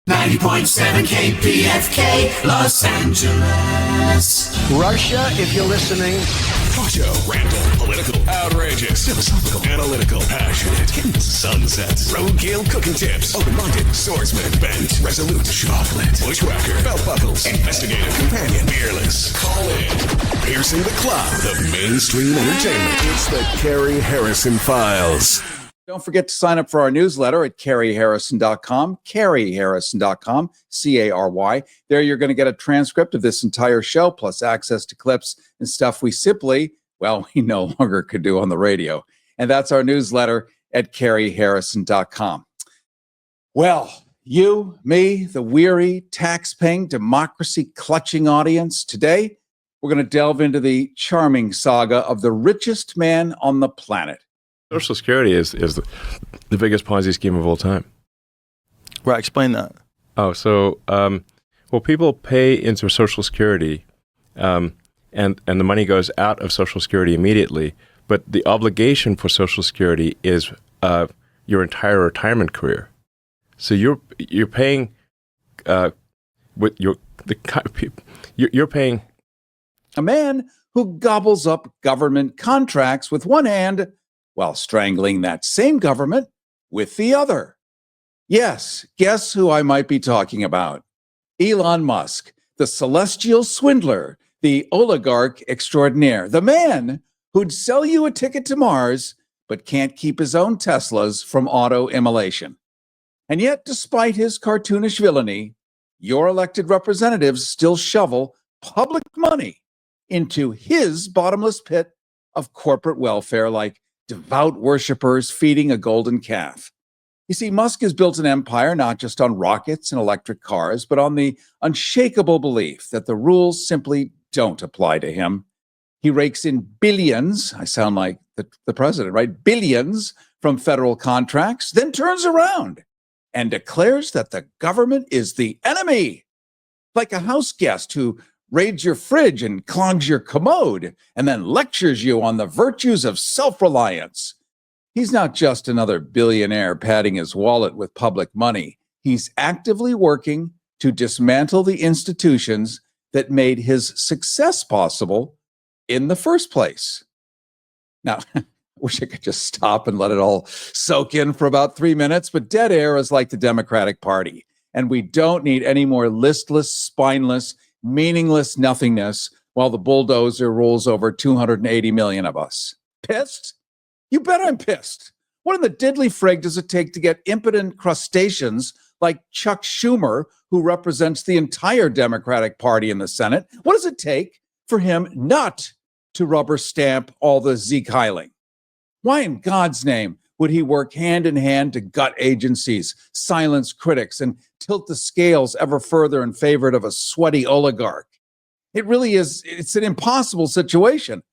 90.7 KPFK, Los Angeles. Russia, if you're listening. Macho, random, political, outrageous, philosophical, analytical, passionate, hidden sunsets, roadkill cooking tips, open-minded, swordsman, bent, resolute, chocolate, bushwhacker, belt buckles, investigative, companion, fearless. Call in, piercing the cloud of mainstream entertainment. It's the Carrie Harrison Files. Don't forget to sign up for our newsletter at carrieharrison.com, carrieharrison.com, C-A-R-Y. There you're going to get a transcript of this entire show, plus access to clips and stuff we simply, we no longer could do on the radio. And that's our newsletter at carrieharrison.com. Well, you, me, the weary, tax-paying, democracy-clutching audience, today we're going to delve into the charming saga of the richest man on the planet. Social Security is the biggest Ponzi scheme of all time. Right, explain that. Oh, so, people pay into Social Security, and the money goes out of Social Security immediately, but the obligation for Social Security is your entire retirement career. So you're paying you're paying a man who gobbles up government contracts with one hand while strangling that same government with the other. Yes, guess who I might be talking about? Elon Musk, the celestial swindler, the oligarch extraordinaire, the man who'd sell you a ticket to Mars but can't keep his own Teslas from auto-immolation. And yet, despite his cartoonish villainy, your elected representatives still shovel public money into his bottomless pit of corporate welfare like devout worshipers feeding a golden calf. You see, Musk has built an empire not just on rockets and electric cars, but on the unshakable belief that the rules simply don't apply to him. He rakes in billions, I sound like the president, right? Billions from federal contracts, then turns around and declares that the government is the enemy. Like a house guest who raids your fridge and clogs your commode, and then lectures you on the virtues of self-reliance. He's not just another billionaire padding his wallet with public money. He's actively working to dismantle the institutions that made his success possible in the first place. Now, I wish I could just stop and let it all soak in for about 3 minutes, but dead air is like the Democratic Party, and we don't need any more listless, spineless, meaningless nothingness while the bulldozer rolls over 280 million of us. Pissed? You bet I'm pissed. What in the diddly frig does it take to get impotent crustaceans like Chuck Schumer, who represents the entire Democratic Party in the Senate? What does it take for him not to rubber stamp all the Zeke Heiling? Why in God's name would he work hand in hand to gut agencies, silence critics, and tilt the scales ever further in favor of a sweaty oligarch? It really is, it's an impossible situation.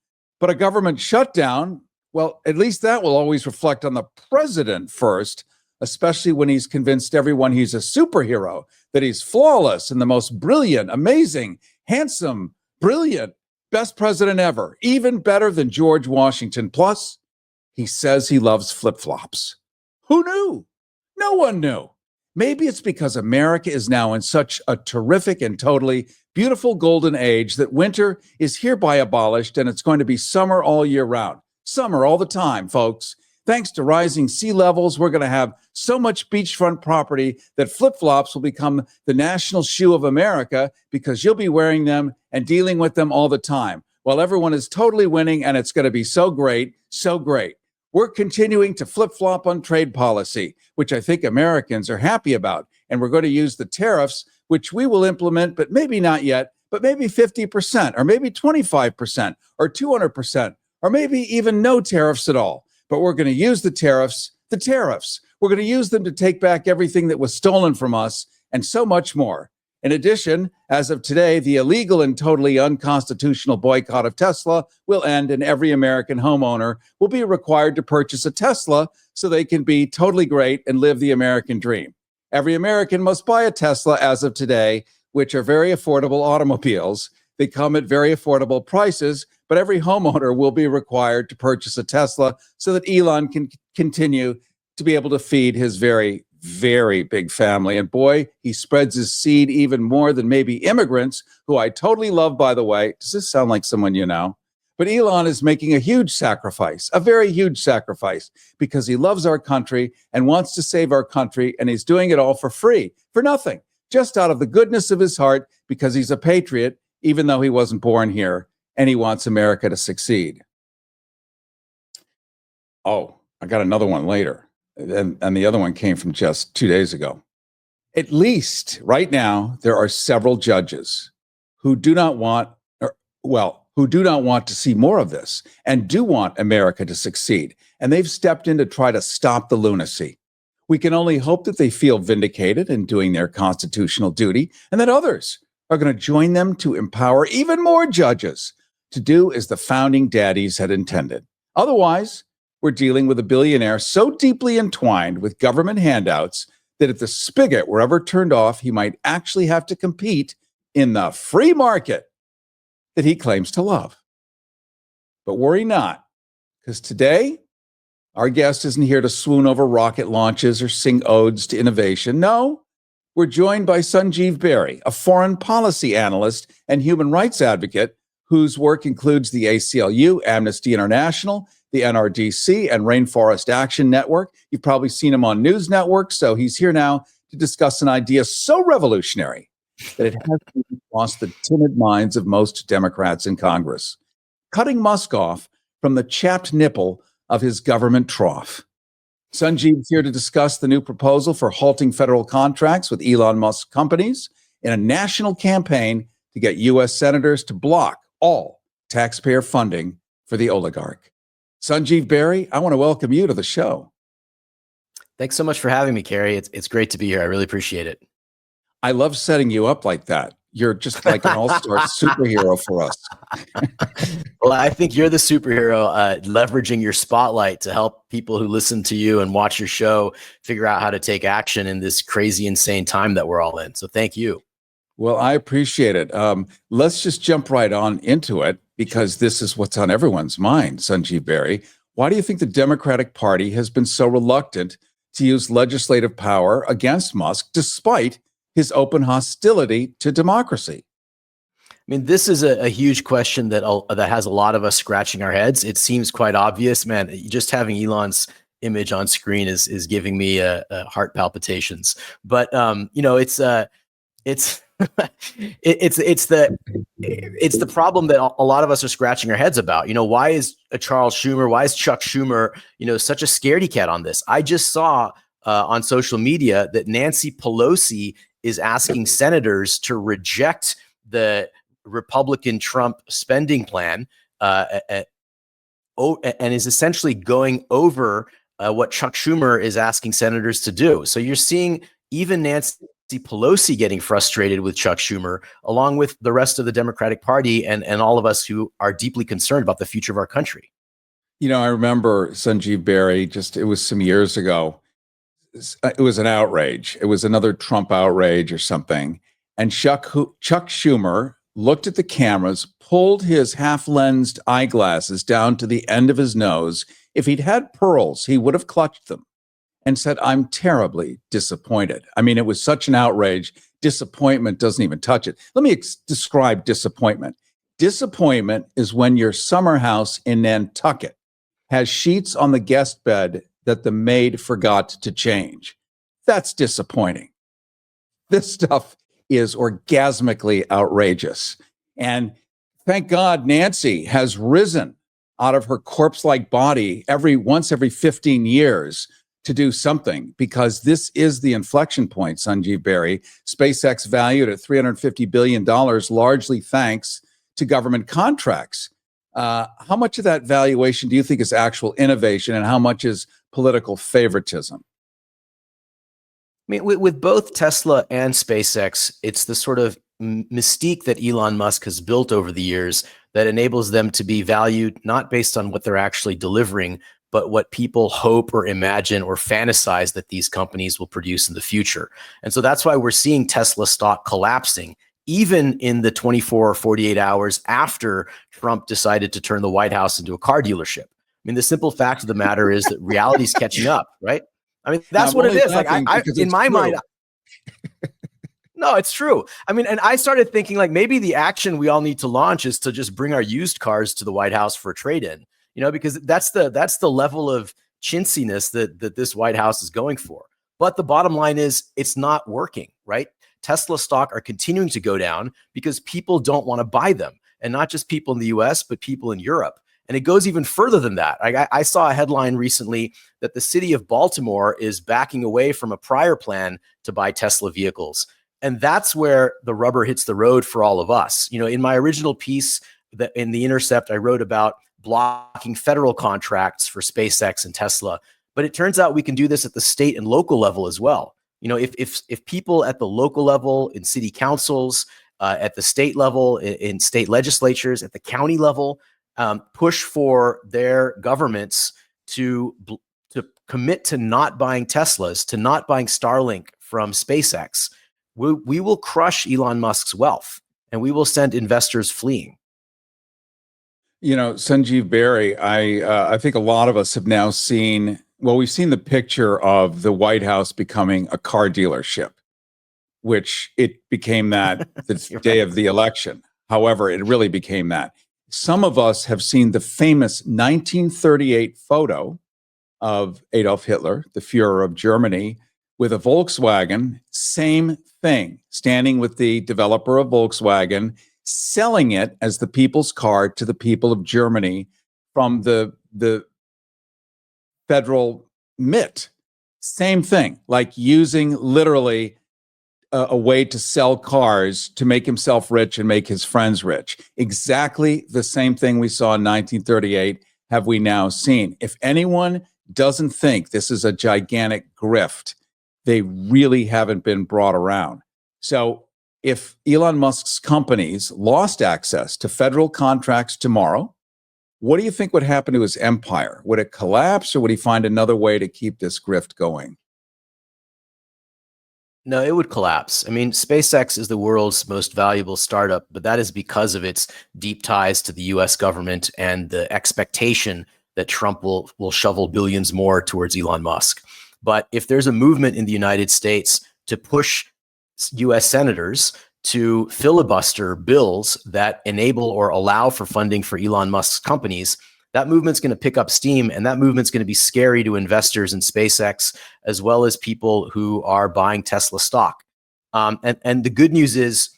But a government shutdown, well, at least that will always reflect on the president first, especially when he's convinced everyone he's a superhero, that he's flawless and the most brilliant, amazing, handsome, brilliant, best president ever, even better than George Washington. Plus, he says he loves flip-flops. Who knew? No one knew. Maybe it's because America is now in such a terrific and totally beautiful golden age that winter is hereby abolished and it's going to be summer all year round. Summer all the time, folks. Thanks to rising sea levels, we're going to have so much beachfront property that flip-flops will become the national shoe of America because you'll be wearing them and dealing with them all the time while everyone is totally winning, and it's going to be so great, so great. We're continuing to flip-flop on trade policy, which I think Americans are happy about. And we're going to use the tariffs, which we will implement, but maybe not yet, but maybe 50%, or maybe 25%, or 200%, or maybe even no tariffs at all. But we're going to use the tariffs. We're going to use them to take back everything that was stolen from us, and so much more. In addition, as of today, the illegal and totally unconstitutional boycott of Tesla will end, and every American homeowner will be required to purchase a Tesla so they can be totally great and live the American dream. Every American must buy a Tesla as of today, which are very affordable automobiles. They come at very affordable prices, but every homeowner will be required to purchase a Tesla so that Elon can continue to be able to feed his very, very big family. And boy, he spreads his seed even more than maybe immigrants, who I totally love, by the way. Does this sound like someone you know? But Elon is making a huge sacrifice, a very huge sacrifice, because he loves our country and wants to save our country. And he's doing it all for free, for nothing, just out of the goodness of his heart, because he's a patriot, even though he wasn't born here, and he wants America to succeed. Oh, I got another one later. And the other one came from just 2 days ago. At least right now, there are several judges who do not want, who do not want to see more of this and do want America to succeed. And they've stepped in to try to stop the lunacy. We can only hope that they feel vindicated in doing their constitutional duty, and that others are going to join them to empower even more judges to do as the founding daddies had intended. Otherwise, we're dealing with a billionaire so deeply entwined with government handouts that if the spigot were ever turned off, he might actually have to compete in the free market that he claims to love. But worry not, because today, our guest isn't here to swoon over rocket launches or sing odes to innovation. No, we're joined by Sunjeev Bery, a foreign policy analyst and human rights advocate whose work includes the ACLU, Amnesty International, the NRDC, and Rainforest Action Network. You've probably seen him on news networks, so he's here now to discuss an idea so revolutionary that it has lost the timid minds of most Democrats in Congress: cutting Musk off from the chapped nipple of his government trough. Sunjeev's here to discuss the new proposal for halting federal contracts with Elon Musk companies in a national campaign to get U.S. senators to block all taxpayer funding for the oligarch. Sunjeev Bery, I want to welcome you to the show. Thanks so much for having me, Kerry. It's great to be here. I really appreciate it. I love setting you up like that. You're just like an all-star superhero for us. Well, I think you're the superhero, leveraging your spotlight to help people who listen to you and watch your show figure out how to take action in this crazy, insane time that we're all in. So thank you. Well, I appreciate it. Let's just jump right on into it, because this is what's on everyone's mind, Sunjeev Bery. Why do you think the Democratic Party has been so reluctant to use legislative power against Musk, despite his open hostility to democracy? I mean, this is a huge question that has a lot of us scratching our heads. It seems quite obvious, man. Just having Elon's image on screen is giving me heart palpitations. But it's the problem that a lot of us are scratching our heads about. Why is why is Chuck Schumer, such a scaredy cat on this? I just saw on social media that Nancy Pelosi is asking senators to reject the Republican Trump spending plan and is essentially going over what Chuck Schumer is asking senators to do. So you're seeing even Nancy Pelosi getting frustrated with Chuck Schumer, along with the rest of the Democratic Party and all of us who are deeply concerned about the future of our country. I remember Sunjeev Bery, it was some years ago. It was an outrage. It was another Trump outrage or something. And Chuck Schumer looked at the cameras, pulled his half-lensed eyeglasses down to the end of his nose. If he'd had pearls, he would have clutched them and said, "I'm terribly disappointed." I mean, it was such an outrage. Disappointment doesn't even touch it. Let me describe disappointment. Disappointment is when your summer house in Nantucket has sheets on the guest bed that the maid forgot to change. That's disappointing. This stuff is orgasmically outrageous. And thank God Nancy has risen out of her corpse-like body once every 15 years to do something, because this is the inflection point, Sunjeev Bery. SpaceX valued at $350 billion, largely thanks to government contracts. How much of that valuation do you think is actual innovation, and how much is political favoritism? I mean, with both Tesla and SpaceX, it's the sort of mystique that Elon Musk has built over the years that enables them to be valued not based on what they're actually delivering, but what people hope or imagine or fantasize that these companies will produce in the future. And so that's why we're seeing Tesla stock collapsing, even in the 24 or 48 hours after Trump decided to turn the White House into a car dealership. I mean, the simple fact of the matter is that reality is catching up, right? I mean, that's I'm what it only is. Like laughing I because in it's my true. mind, no, it's true. I mean, and I started thinking like maybe the action we all need to launch is to just bring our used cars to the White House for a trade-in, because that's the level of chintziness that this White House is going for. But the bottom line is it's not working, right? Tesla stock are continuing to go down because people don't want to buy them. And not just people in the US, but people in Europe. And it goes even further than that. I saw a headline recently that the city of Baltimore is backing away from a prior plan to buy Tesla vehicles. And that's where the rubber hits the road for all of us. In my original piece that in The Intercept, I wrote about blocking federal contracts for SpaceX and Tesla. But it turns out we can do this at the state and local level as well. If people at the local level, in city councils, at the state level, in state legislatures, at the county level, push for their governments to commit to not buying Teslas, to not buying Starlink from SpaceX, we will crush Elon Musk's wealth and we will send investors fleeing. Sunjeev Bery, I think a lot of us have now seen, we've seen the picture of the White House becoming a car dealership, which it became that the day of the election. However, it really became that. Some of us have seen the famous 1938 photo of Adolf Hitler, the Führer of Germany, with a Volkswagen, same thing, standing with the developer of Volkswagen, selling it as the people's car to the people of Germany from the federal MIT. Same thing, like using literally a way to sell cars to make himself rich and make his friends rich. Exactly the same thing we saw in 1938 have we now seen. If anyone doesn't think this is a gigantic grift, they really haven't been brought around. So if Elon Musk's companies lost access to federal contracts tomorrow, what do you think would happen to his empire? Would it collapse, or would he find another way to keep this grift going? No, it would collapse. I mean, SpaceX is the world's most valuable startup, but that is because of its deep ties to the US government and the expectation that Trump will shovel billions more towards Elon Musk. But if there's a movement in the United States to push US senators to filibuster bills that enable or allow for funding for Elon Musk's companies, that movement's going to pick up steam, and that movement's going to be scary to investors in SpaceX, as well as people who are buying Tesla stock. And the good news is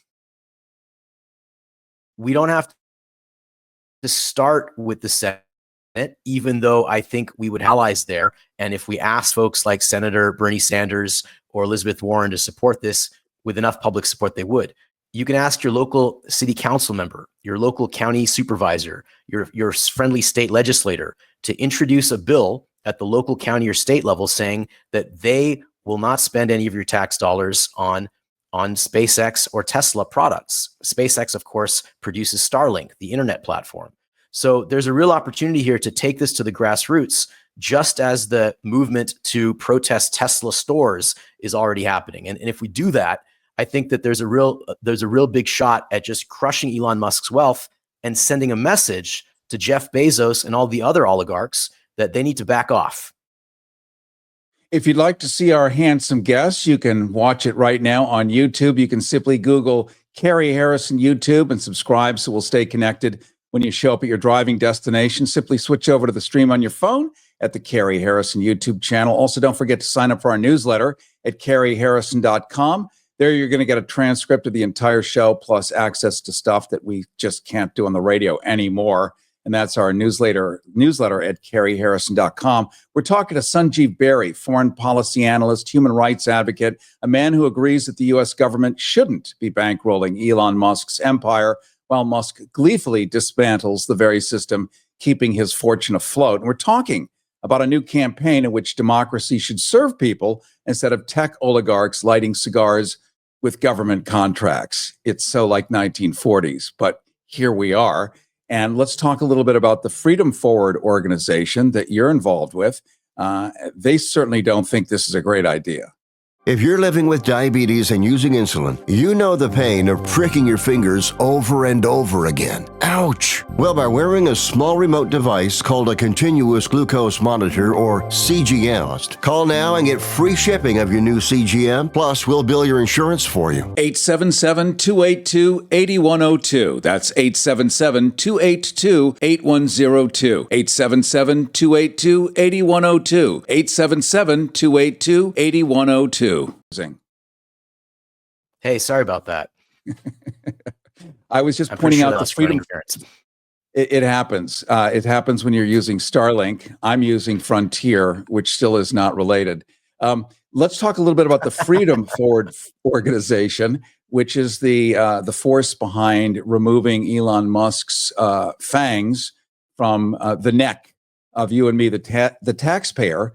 we don't have to start with the Senate, even though I think we would have allies there. And if we ask folks like Senator Bernie Sanders or Elizabeth Warren to support this with enough public support, they would. You can ask your local city council member, your local county supervisor, your friendly state legislator to introduce a bill at the local county or state level saying that they will not spend any of your tax dollars on SpaceX or Tesla products. SpaceX, of course, produces Starlink, the internet platform. So there's a real opportunity here to take this to the grassroots, just as the movement to protest Tesla stores is already happening. And if we do that, I think that there's a real big shot at just crushing Elon Musk's wealth and sending a message to Jeff Bezos and all the other oligarchs that they need to back off. If you'd like to see our handsome guests, you can watch it right now on YouTube. You can simply Google Carrie Harrison YouTube and subscribe so we'll stay connected. When you show up at your driving destination, simply switch over to the stream on your phone at the Carrie Harrison YouTube channel. Also, don't forget to sign up for our newsletter at carrieharrison.com. There you're going to get a transcript of the entire show, plus access to stuff that we just can't do on the radio anymore. And that's our newsletter at carrieharrison.com. We're talking to Sunjeev Bery, foreign policy analyst, human rights advocate, a man who agrees that the U.S. government shouldn't be bankrolling Elon Musk's empire, while Musk gleefully dismantles the very system keeping his fortune afloat. And we're talking about a new campaign in which democracy should serve people instead of tech oligarchs lighting cigars with government contracts. It's so like 1940s, but here we are. And let's talk a little bit about the Freedom Forward organization that you're involved with. They certainly don't think this is a great idea. If you're living with diabetes and using insulin, you know the pain of pricking your fingers over and over again. Ouch! Well, by wearing a small remote device called a continuous glucose monitor, or CGM, call now and get free shipping of your new CGM, plus we'll bill your insurance for you. 877-282-8102. That's 877-282-8102. 877-282-8102. 877-282-8102. Hey, sorry about that. I was just I'm pointing pretty sure out that the was freedom. interference. It happens. It happens when you're using Starlink. I'm using Frontier, which still is not related. Let's talk a little bit about the Freedom Forward organization, which is the force behind removing Elon Musk's fangs from the neck of you and me, the taxpayer.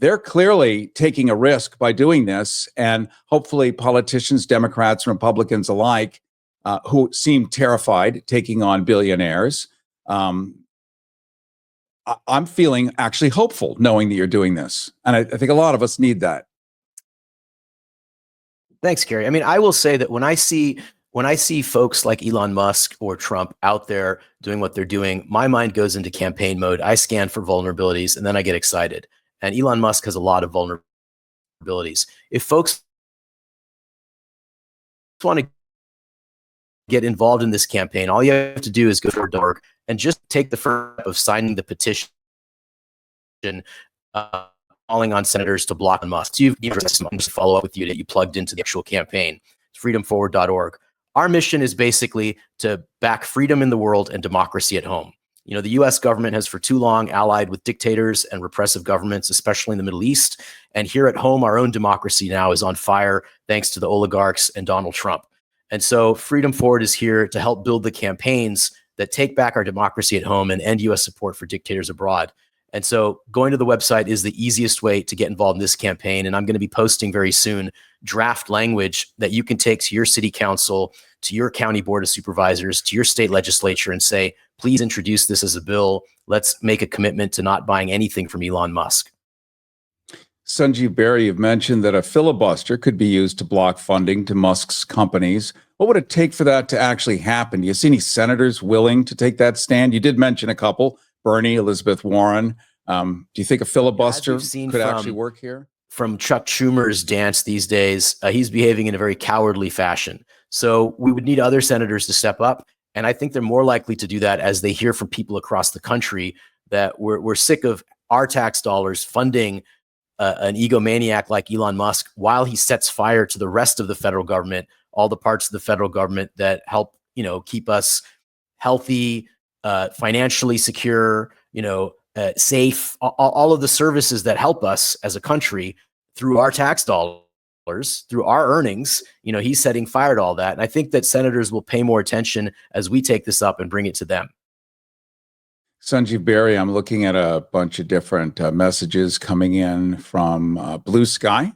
They're clearly taking a risk by doing this, and hopefully politicians, Democrats, and Republicans alike, who seem terrified taking on billionaires. I'm feeling actually hopeful knowing that you're doing this. And I think a lot of us need that. Thanks, Gary. I mean, I will say that when I see folks like Elon Musk or Trump out there doing what they're doing, my mind goes into campaign mode. I scan for vulnerabilities and then I get excited. And Elon Musk has a lot of vulnerabilities. If folks want to get involved in this campaign, all you have to do is go to .org and just take the first step of signing the petition, calling on senators to block Musk. So you've just follow up with you that you plugged into the actual campaign. It's freedomforward.org. Our mission is basically to back freedom in the world and democracy at home. You know, the US government has for too long allied with dictators and repressive governments, especially in the Middle East. And here at home, our own democracy now is on fire thanks to the oligarchs and Donald Trump. And so Freedom Forward is here to help build the campaigns that take back our democracy at home and end US support for dictators abroad. And so going to the website is the easiest way to get involved in this campaign. And I'm going to be posting very soon draft language that you can take to your city council, to your county board of supervisors, to your state legislature and say, please introduce this as a bill. Let's make a commitment to not buying anything from Elon Musk. Sunjeev Bery, you've mentioned that a filibuster could be used to block funding to Musk's companies. What would it take for that to actually happen? Do you see any senators willing to take that stand? You did mention a couple, Bernie, Elizabeth Warren. Do you think a filibuster could actually work here? From Chuck Schumer's dance these days, he's behaving in a very cowardly fashion. So we would need other senators to step up. And I think they're more likely to do that as they hear from people across the country that we're sick of our tax dollars funding an egomaniac like Elon Musk while he sets fire to the rest of the federal government, all the parts of the federal government that help, keep us healthy, financially secure, safe, all of the services that help us as a country through our tax dollars, through our earnings. He's setting fire to all that. And I think that senators will pay more attention as we take this up and bring it to them. Sunjeev Bery, I'm looking at a bunch of different messages coming in from Blue Sky,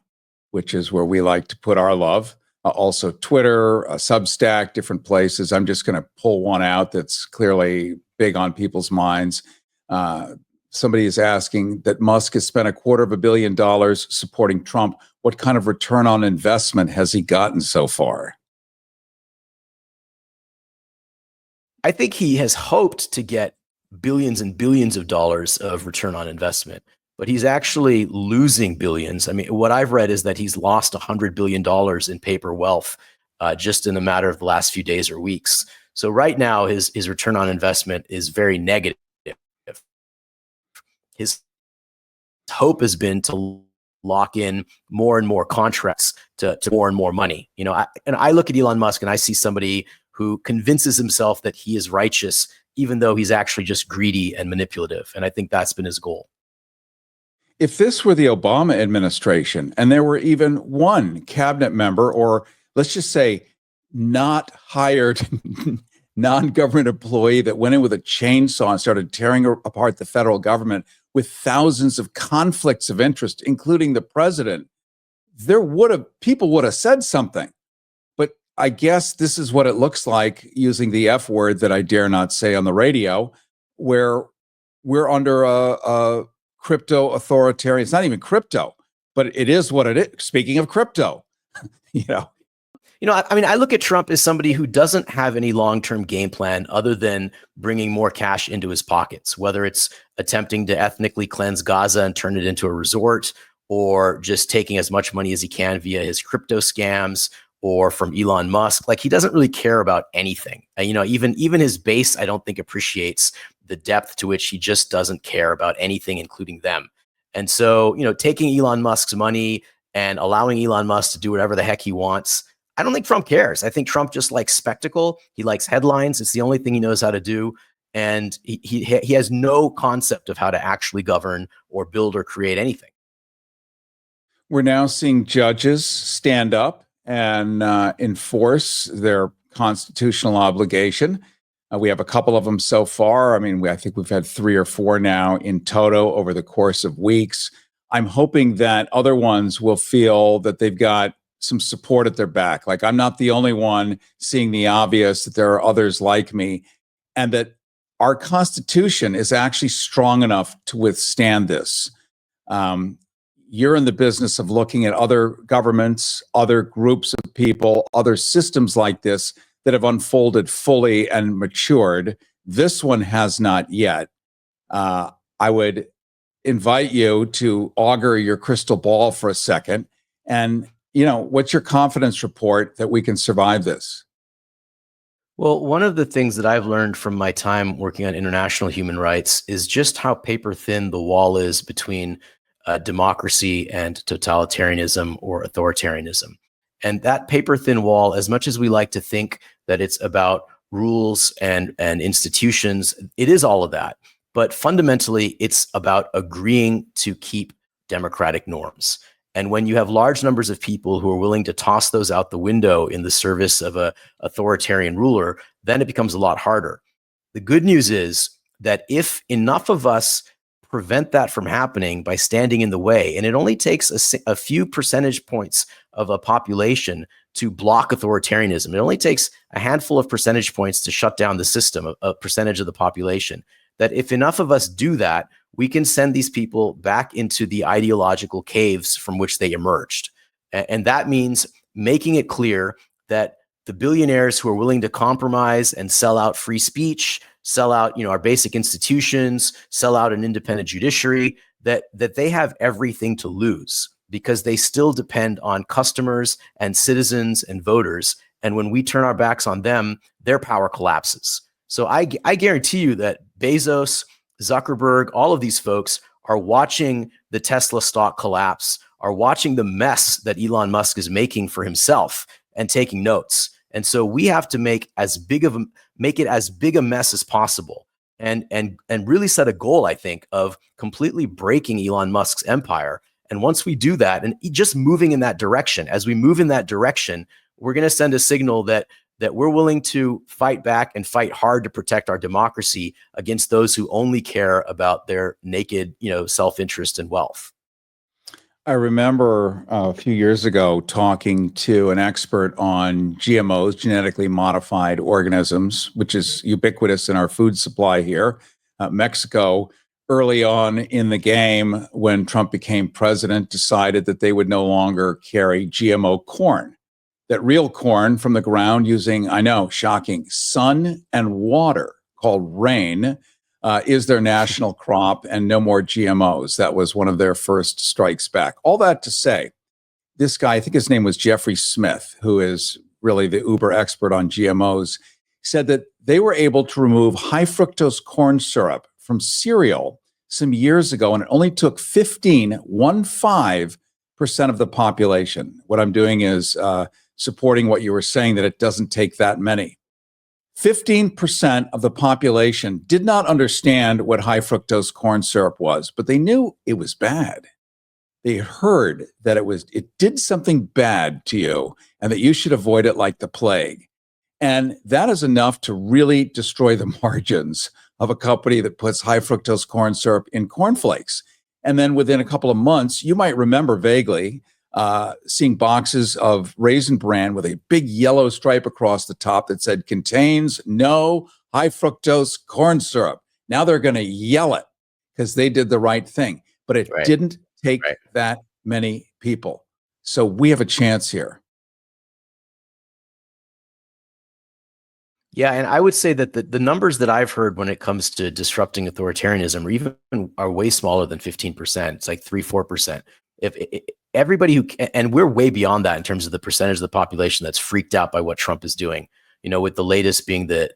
which is where we like to put our love. Also Twitter, Substack, different places. I'm just going to pull one out that's clearly big on people's minds. Somebody is asking that Musk has spent $250 million supporting Trump. What kind of return on investment has he gotten so far? I think he has hoped to get billions and billions of dollars of return on investment, but he's actually losing billions. I mean, what I've read is that he's lost $100 billion in paper wealth just in a matter of the last few days or weeks. So right now, his return on investment is very negative. His hope has been to lock in more and more contracts to more and more money. I look at Elon Musk and I see somebody who convinces himself that he is righteous, even though he's actually just greedy and manipulative. And I think that's been his goal. If this were the Obama administration and there were even one cabinet member, or let's just say not hired non-government employee that went in with a chainsaw and started tearing apart the federal government with thousands of conflicts of interest, including the president, people would have said something. But I guess this is what it looks like, using the F word that I dare not say on the radio, where we're under a crypto authoritarian. It's not even crypto. but it is what it is. Speaking of crypto, you know, I mean, I look at Trump as somebody who doesn't have any long-term game plan other than bringing more cash into his pockets, whether it's attempting to ethnically cleanse Gaza and turn it into a resort, or just taking as much money as he can via his crypto scams or from Elon Musk. Like, he doesn't really care about anything. Even his base, I don't think appreciates the depth to which he just doesn't care about anything, including them. And so, taking Elon Musk's money and allowing Elon Musk to do whatever the heck he wants, I don't think Trump cares. I think Trump just likes spectacle. He likes headlines. It's the only thing he knows how to do. And he has no concept of how to actually govern or build or create anything. We're now seeing judges stand up and enforce their constitutional obligation. We have a couple of them so far. I mean, I think we've had 3 or 4 now in toto over the course of weeks. I'm hoping that other ones will feel that they've got some support at their back. Like, I'm not the only one seeing the obvious, that there are others like me, and that our Constitution is actually strong enough to withstand this. You're in the business of looking at other governments, other groups of people, other systems like this that have unfolded fully and matured. This one has not yet. I would invite you to augur your crystal ball for a second. And, what's your confidence report that we can survive this? Well, one of the things that I've learned from my time working on international human rights is just how paper thin the wall is between democracy and totalitarianism or authoritarianism. And that paper thin wall, as much as we like to think that it's about rules and institutions, it is all of that. But fundamentally, it's about agreeing to keep democratic norms. And when you have large numbers of people who are willing to toss those out the window in the service of an authoritarian ruler, then it becomes a lot harder. The good news is that if enough of us prevent that from happening by standing in the way, and it only takes a few percentage points of a population to block authoritarianism. It only takes a handful of percentage points to shut down the system, a percentage of the population. That if enough of us do that, we can send these people back into the ideological caves from which they emerged. And that means making it clear that the billionaires who are willing to compromise and sell out free speech, sell out, our basic institutions, sell out an independent judiciary, that they have everything to lose, because they still depend on customers and citizens and voters. And when we turn our backs on them, their power collapses. So I guarantee you that Bezos, Zuckerberg, all of these folks are watching the Tesla stock collapse, are watching the mess that Elon Musk is making for himself and taking notes. And so we have to make it as big a mess as possible, and really set a goal, I think, of completely breaking Elon Musk's empire. And once we do that, and just moving in that direction, as we move in that direction, we're going to send a signal that we're willing to fight back and fight hard to protect our democracy against those who only care about their naked, self-interest and wealth. I remember a few years ago talking to an expert on GMOs, genetically modified organisms, which is ubiquitous in our food supply here. Mexico, early on in the game, when Trump became president, decided that they would no longer carry GMO corn. That real corn from the ground using, I know, shocking, sun and water, called rain, is their national crop, and no more GMOs. That was one of their first strikes back. All that to say, this guy, I think his name was Jeffrey Smith, who is really the uber expert on GMOs, said that they were able to remove high fructose corn syrup from cereal some years ago, and it only took 15% of the population. What I'm doing is supporting what you were saying, that it doesn't take that many. 15% of the population did not understand what high fructose corn syrup was, but they knew it was bad. They heard that it did something bad to you and that you should avoid it like the plague. And that is enough to really destroy the margins of a company that puts high fructose corn syrup in cornflakes. And then within a couple of months, you might remember vaguely seeing boxes of Raisin Bran with a big yellow stripe across the top that said contains no high fructose corn syrup. Now they're going to yell it because they did the right thing. But it didn't take that many people. So we have a chance here. Yeah, and I would say that the numbers that I've heard when it comes to disrupting authoritarianism are way smaller than 15%. It's like 3-4%. If everybody and we're way beyond that in terms of the percentage of the population that's freaked out by what Trump is doing. With the latest being the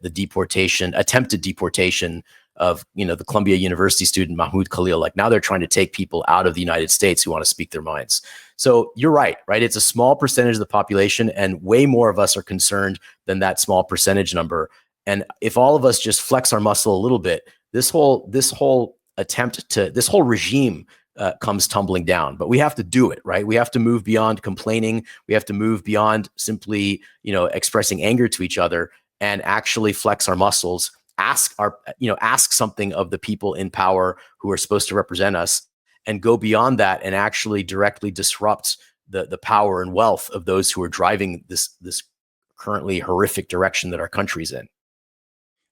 attempted deportation of, the Columbia University student Mahmoud Khalil. Like, now they're trying to take people out of the United States who want to speak their minds. So you're right? It's a small percentage of the population, and way more of us are concerned than that small percentage number. And if all of us just flex our muscle a little bit, this whole regime comes tumbling down. But we have to do it, right? We have to move beyond complaining. We have to move beyond simply, expressing anger to each other, and actually flex our muscles. Ask something of the people in power who are supposed to represent us, and go beyond that and actually directly disrupt the power and wealth of those who are driving this currently horrific direction that our country's in.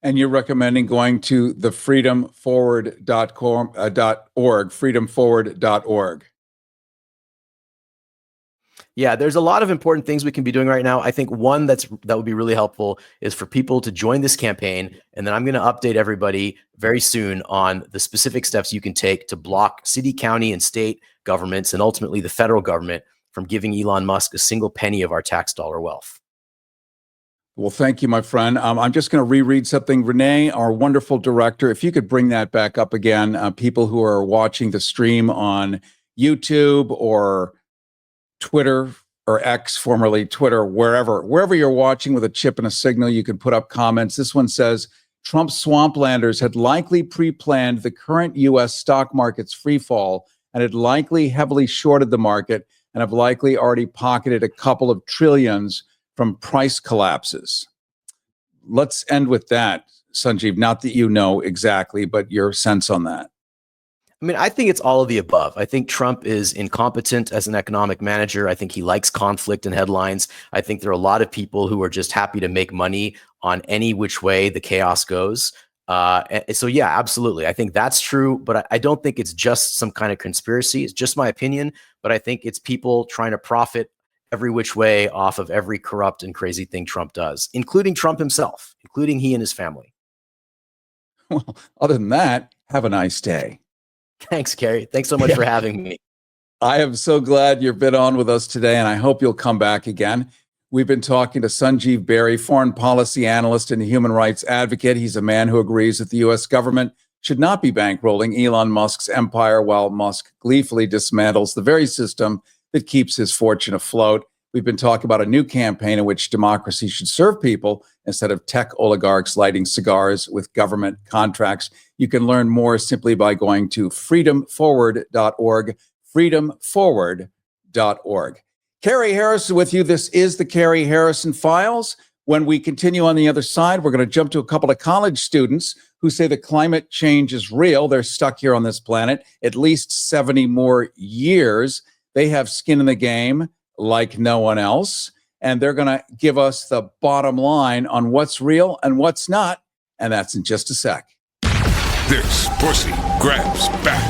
And you're recommending going to the freedomforward.org, freedomforward.org. Yeah, there's a lot of important things we can be doing right now. I think one that would be really helpful is for people to join this campaign. And then I'm going to update everybody very soon on the specific steps you can take to block city, county, and state governments, and ultimately the federal government, from giving Elon Musk a single penny of our tax dollar wealth. Well, thank you, my friend. I'm just going to reread something. Renee, our wonderful director, if you could bring that back up again, people who are watching the stream on YouTube or Twitter or X, formerly Twitter, wherever you're watching with a chip and a signal, you can put up comments. This one says, Trump swamplanders had likely pre-planned the current U.S. stock market's free fall and had likely heavily shorted the market and have likely already pocketed a couple of trillions from price collapses. Let's end with that, Sunjeev. Not that you know exactly, but your sense on that. I mean, I think it's all of the above. I think Trump is incompetent as an economic manager. I think he likes conflict and headlines. I think there are a lot of people who are just happy to make money on any which way the chaos goes. So yeah, absolutely. I think that's true, but I don't think it's just some kind of conspiracy. It's just my opinion, but I think it's people trying to profit every which way off of every corrupt and crazy thing Trump does, including Trump himself, including he and his family. Well, other than that, have a nice day. Thanks, Kerry. Thanks so much for having me. I am so glad you've been on with us today, and I hope you'll come back again. We've been talking to Sunjeev Bery, foreign policy analyst and human rights advocate. He's a man who agrees that the U.S. government should not be bankrolling Elon Musk's empire while Musk gleefully dismantles the very system that keeps his fortune afloat. We've been talking about a new campaign in which democracy should serve people instead of tech oligarchs lighting cigars with government contracts. You can learn more simply by going to freedomforward.org, freedomforward.org. Carrie Harrison with you. This is the Carrie Harrison Files. When we continue on the other side, we're going to jump to a couple of college students who say that climate change is real. They're stuck here on this planet at least 70 more years. They have skin in the game like no one else, and they're going to give us the bottom line on what's real and what's not, and that's in just a sec. This pussy grabs back.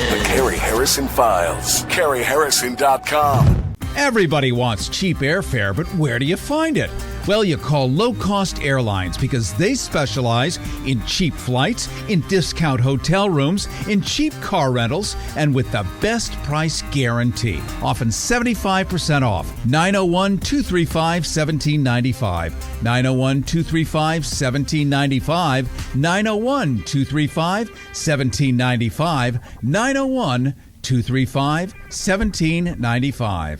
The Carrie Harrison Files. CarrieHarrison.com. Everybody wants cheap airfare, but where do you find it? Well, you call low-cost airlines because they specialize in cheap flights, in discount hotel rooms, in cheap car rentals, and with the best price guarantee. Often 75% off. 901-235-1795. 901-235-1795. 901-235-1795. 901-235-1795.